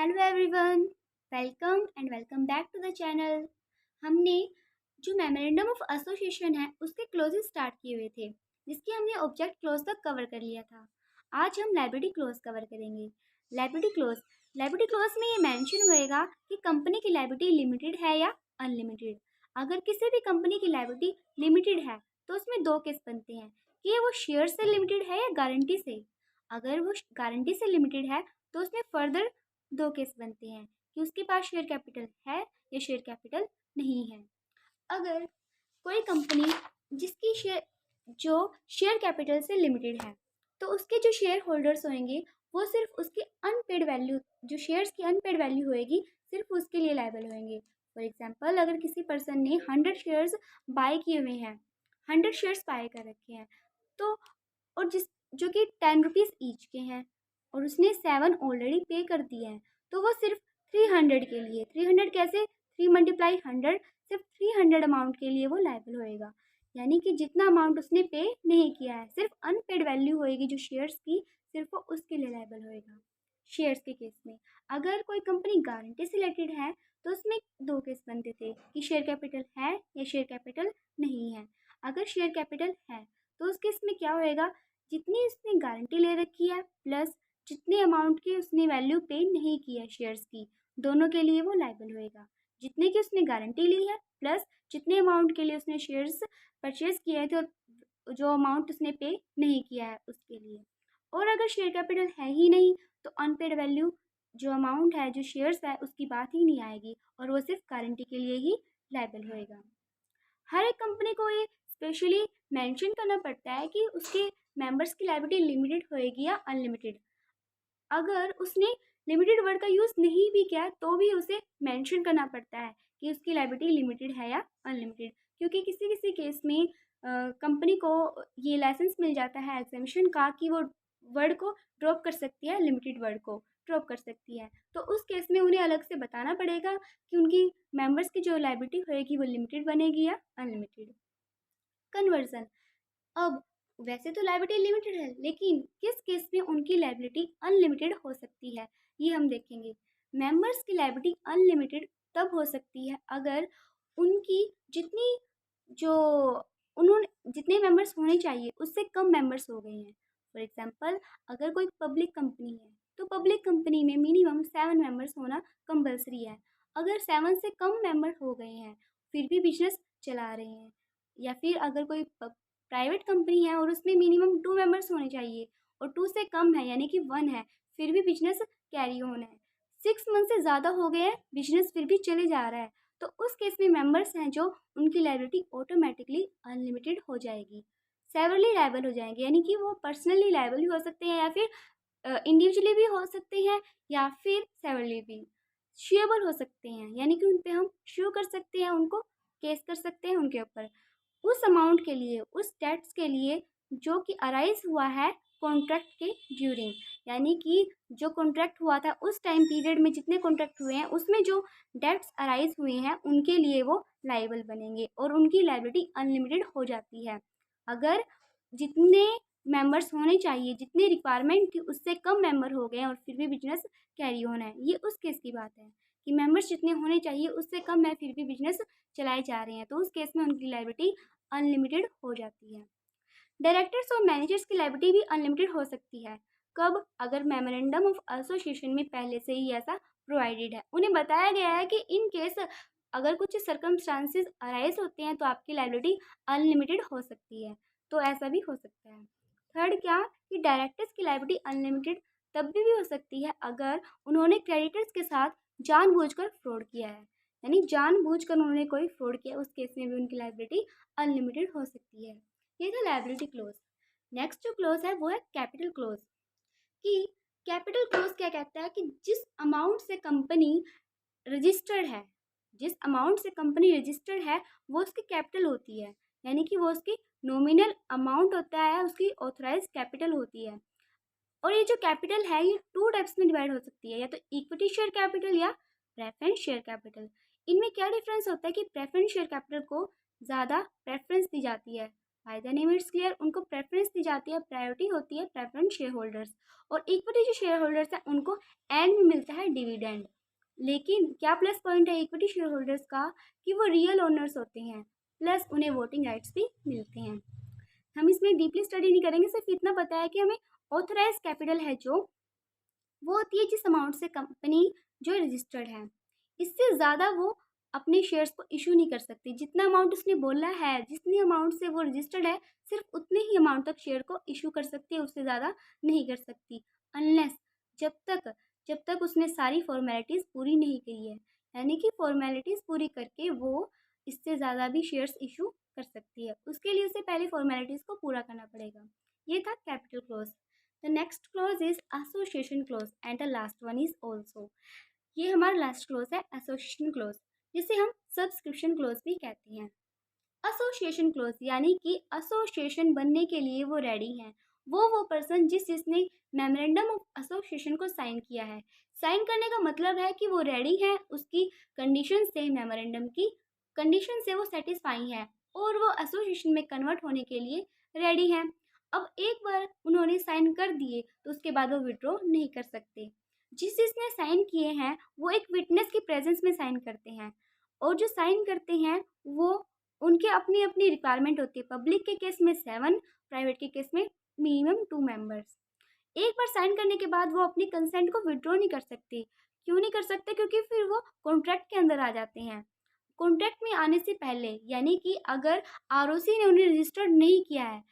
Hello everyone, welcome back to the channel. हमने जो memorandum of association है उसके क्लोजेस स्टार्ट किए हुए थे, जिसकी हमने ऑब्जेक्ट क्लोज तक कवर कर लिया था। आज हम लायबिलिटी क्लोज कवर करेंगे। लायबिलिटी क्लोज में ये मेंशन होएगा कि कंपनी की लायबिलिटी लिमिटेड है या अनलिमिटेड। अगर किसी भी कंपनी की लायबिलिटी लिमिटेड है तो उसमें दो केस बनते हैं कि वो शेयर से लिमिटेड है या गारंटी से। अगर वो गारंटी से लिमिटेड है तो उसमें फर्दर दो केस बनते हैं कि उसके पास शेयर कैपिटल है या शेयर कैपिटल नहीं है। अगर कोई कंपनी जिसकी शेयर कैपिटल से लिमिटेड है तो उसके जो शेयर होल्डर्स होंगे वो सिर्फ उसकी अनपेड वैल्यू, जो शेयर्स की अनपेड वैल्यू होएगी, सिर्फ उसके लिए लायबल होंगे। फॉर एग्जांपल, अगर किसी पर्सन ने 100 शेयर्स बाय किए हुए हैं, 100 शेयर्स बाय कर रखे हैं, तो और जिस जो कि 10 रुपीज़ ईच के हैं और उसने 7 ऑलरेडी पे कर दिए हैं, तो वो सिर्फ 300 के लिए, 300 कैसे, 3 × 100, सिर्फ 300 अमाउंट के लिए वो लायबल होएगा। यानी कि जितना अमाउंट उसने पे नहीं किया है, सिर्फ अनपेड वैल्यू होएगी जो शेयर्स की, सिर्फ वो उसके लिए लायबल होएगा। शेयर्स के केस में अगर कोई कंपनी गारंटी से रिलेटेड है तो उसमें दो केस बनते थे कि शेयर कैपिटल है या शेयर कैपिटल नहीं है। अगर शेयर कैपिटल है तो उस केस में क्या होएगा, जितनी उसने गारंटी ले रखी है प्लस जितने अमाउंट की उसने वैल्यू पे नहीं की है शेयर्स की, दोनों के लिए वो लायबल होएगा। जितने की उसने गारंटी ली है प्लस जितने अमाउंट के लिए उसने शेयर्स परचेज किए थे और जो अमाउंट उसने पे नहीं किया है उसके लिए। और अगर शेयर कैपिटल है ही नहीं तो अनपेड वैल्यू जो अमाउंट है, जो शेयर्स है, उसकी बात ही नहीं आएगी और वो सिर्फ गारंटी के लिए ही लायबल होएगा। हर एक कंपनी को ये स्पेशली मेंशन करना पड़ता है कि उसके मेंबर्स की लायबिलिटी लिमिटेड होएगी या अनलिमिटेड। अगर उसने लिमिटेड वर्ड का यूज़ नहीं भी किया तो भी उसे मेंशन करना पड़ता है कि उसकी लायबिलिटी लिमिटेड है या अनलिमिटेड, क्योंकि किसी किसी केस में कंपनी को ये लाइसेंस मिल जाता है एग्जामिशन का कि वो वर्ड को ड्रॉप कर सकती है, लिमिटेड वर्ड को ड्रॉप कर सकती है। तो उस केस में उन्हें अलग से बताना पड़ेगा कि उनकी मेंबर्स की जो लायबिलिटी होएगी वो लिमिटेड बनेगी या अनलिमिटेड। कन्वर्जन। अब वैसे तो लायबिलिटी लिमिटेड है, लेकिन किस केस में उनकी लायबिलिटी अनलिमिटेड हो सकती है ये हम देखेंगे। मेंबर्स की लायबिलिटी अनलिमिटेड तब हो सकती है अगर उनकी जितनी जो उन्होंने जितने मेंबर्स होने चाहिए उससे कम मेंबर्स हो गए हैं। फॉर एग्जांपल, अगर कोई पब्लिक कंपनी है तो पब्लिक कंपनी में मिनिमम 7 मेंबर्स होना कंपलसरी है। अगर 7 से कम मेंबर हो गए हैं फिर भी बिजनेस चला रहे हैं, या फिर अगर कोई प्राइवेट कंपनी है और उसमें मिनिमम 2 मेंबर्स होने चाहिए और 2 से कम है यानी कि 1 है, फिर भी बिजनेस कैरी ऑन है। 6 मंथ से ज़्यादा हो गए हैं, बिजनेस फिर भी चले जा रहा है, तो उस केस में मेंबर्स हैं जो उनकी लायबिलिटी ऑटोमेटिकली अनलिमिटेड हो जाएगी, सेवरली लायबल हो जाएंगे। यानी कि वो पर्सनली लायबल भी हो सकते हैं या फिर इंडिविजुअली भी हो सकते हैं या फिर सेवरली भी श्योएबल हो सकते हैं। यानी कि उन पे हम श्यो कर सकते हैं, उनको केस कर सकते हैं उनके ऊपर उस अमाउंट के लिए, उस टैक्स के लिए जो कि अराइज हुआ है कॉन्ट्रैक्ट के ड्यूरिंग। यानी कि जो कॉन्ट्रैक्ट हुआ था उस टाइम पीरियड में जितने कॉन्ट्रैक्ट हुए हैं उसमें जो डेट्स अराइज हुए हैं उनके लिए वो लायबल बनेंगे और उनकी लायबिलिटी अनलिमिटेड हो जाती है। अगर जितने मेंबर्स होने चाहिए, जितनी रिक्वायरमेंट थी उससे कम मेंबर हो गए और फिर भी बिजनेस कैरी ऑन है, ये उस केस की बात है कि मेंबर्स जितने होने चाहिए उससे कम है फिर भी बिजनेस चलाए जा रहे हैं, तो उस केस में उनकी लायबिलिटी अनलिमिटेड हो जाती है। डायरेक्टर्स और मैनेजर्स की लायबिलिटी भी अनलिमिटेड हो सकती है। कब? अगर मेमोरेंडम ऑफ एसोसिएशन में पहले से ही ऐसा प्रोवाइडेड है, उन्हें बताया गया है कि इन केस अगर कुछ सर्कमस्टांसेस अराइज होते हैं तो आपकी लायबिलिटी अनलिमिटेड हो सकती है, तो ऐसा भी हो सकता है। थर्ड क्या, कि डायरेक्टर्स की लायबिलिटी अनलिमिटेड तब भी हो सकती है अगर उन्होंने क्रेडिटर्स के साथ जानबूझकर फ्रॉड किया है। यानी जानबूझकर उन्होंने कोई फ्रॉड किया, उस केस में भी उनकी लायबिलिटी अनलिमिटेड हो सकती है। ये था लायबिलिटी क्लोज। नेक्स्ट जो क्लोज है वो है कैपिटल क्लोज। कि कैपिटल क्लोज क्या कहता है कि जिस अमाउंट से कंपनी रजिस्टर्ड है, जिस अमाउंट से कंपनी रजिस्टर्ड है वो उसकी कैपिटल होती है। यानी कि वो उसकी नॉमिनल अमाउंट होता है, उसकी ऑथराइज कैपिटल होती है। और ये जो कैपिटल है ये 2 टाइप्स में डिवाइड हो सकती है, या तो इक्विटी शेयर कैपिटल या प्रेफरेंस शेयर कैपिटल। इनमें क्या डिफरेंस होता है कि प्रेफरेंस शेयर कैपिटल को ज़्यादा प्रेफरेंस दी जाती है by the name it's clear, उनको प्रेफरेंस दी जाती है, प्रायोरिटी होती है प्रेफरेंस शेयर होल्डर्स। और इक्विटी जो शेयर होल्डर्स हैं उनको एंड में मिलता है डिविडेंड। लेकिन क्या प्लस पॉइंट है इक्विटी शेयर होल्डर्स का कि वो रियल ओनर्स होते हैं, प्लस उन्हें वोटिंग राइट्स भी मिलते हैं। हम इसमें डीपली स्टडी नहीं करेंगे, सिर्फ इतना पता है कि हमें ऑथराइज कैपिटल है जो वो होती है जिस अमाउंट से कंपनी जो रजिस्टर्ड है, इससे ज़्यादा वो अपने शेयर्स को इशू नहीं कर सकती। जितना अमाउंट उसने बोला है, जितनी अमाउंट से वो रजिस्टर्ड है, सिर्फ उतने ही अमाउंट तक शेयर को इशू कर सकती है, उससे ज़्यादा नहीं कर सकती। अनलेस जब तक उसने सारी फॉर्मेलिटीज़ पूरी नहीं की है, यानी कि फॉर्मेलिटीज़ पूरी करके वो इससे ज़्यादा भी शेयर्स इशू कर सकती है। उसके लिए उसे पहले फॉर्मेलिटीज़ को पूरा करना पड़ेगा। ये था capital close. The next clause is association clause and the last one is also. ये हमारा लास्ट क्लॉज है एसोसिएशन क्लॉज, जिसे हम सब्सक्रिप्शन क्लॉज भी कहते हैं। एसोसिएशन क्लॉज यानी कि एसोसिएशन बनने के लिए वो रेडी हैं, वो पर्सन जिसने मेमोरेंडम ऑफ एसोसिएशन को साइन किया है। साइन करने का मतलब है कि वो रेडी हैं, उसकी कंडीशन से, मेमोरेंडम की कंडीशन से वो सेटिस्फाई हैं और वो एसोसिएशन में कन्वर्ट होने के लिए रेडी हैं। अब एक बार उन्होंने साइन कर दिए तो उसके बाद वो विड्रॉ नहीं कर सकते। जिसने साइन किए हैं वो एक विटनेस की प्रेजेंस में साइन करते हैं, और जो साइन करते हैं वो उनके अपनी अपनी रिक्वायरमेंट होती है। पब्लिक के केस में 7, प्राइवेट के केस में मिनिमम 2 मेंबर्स। एक बार साइन करने के बाद वो अपनी कंसेंट को विड्रॉ नहीं कर सकते। क्यों नहीं कर सकते? क्योंकि फिर वो कॉन्ट्रैक्ट के अंदर आ जाते हैं। कॉन्ट्रैक्ट में आने से पहले, यानी कि अगर आरओसी ने उन्हें रजिस्टर्ड नहीं किया है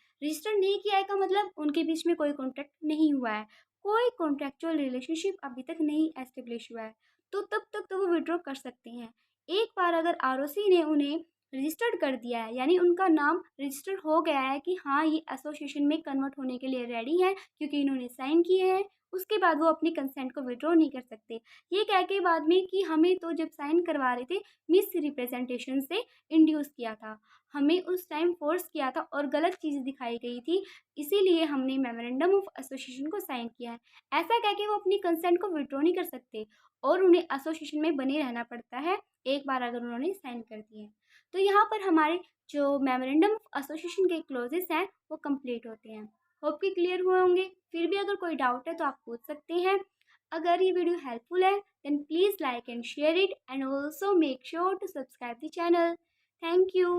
का मतलब उनके बीच में कोई कॉन्ट्रैक्ट नहीं हुआ है, कोई कॉन्ट्रैक्चुअल रिलेशनशिप अभी तक नहीं एस्टेब्लिश हुआ है, तो तब तक तो वो विड्रॉ कर सकते हैं। एक बार अगर आरओसी ने उन्हें रजिस्टर्ड कर दिया है, यानी उनका नाम रजिस्टर्ड हो गया है कि हाँ ये एसोसिएशन में कन्वर्ट होने के लिए रेडी है क्योंकि इन्होंने साइन किए हैं, उसके बाद वो अपनी कंसेंट को विड्रॉ नहीं कर सकते। ये कह के बाद में कि हमें तो जब साइन करवा रहे थे मिस रिप्रेजेंटेशन से इंड्यूस किया था, हमें उस टाइम फोर्स किया था और गलत चीज़ दिखाई गई थी, इसीलिए हमने मेमोरेंडम ऑफ एसोसिएशन को साइन किया है। ऐसा कह के वो अपनी कंसेंट को विड्रॉ नहीं कर सकते और उन्हें एसोसिएशन में बने रहना पड़ता है एक बार अगर उन्होंने साइन कर दिए। तो यहाँ पर हमारे जो मेमोरेंडम ऑफ एसोसिएशन के क्लोजेस हैं वो कंप्लीट होते हैं। होप कि क्लियर हुए होंगे। फिर भी अगर कोई डाउट है तो आप पूछ सकते हैं। अगर ये वीडियो हेल्पफुल है then please like and share it, and also make sure to subscribe the channel. Thank you.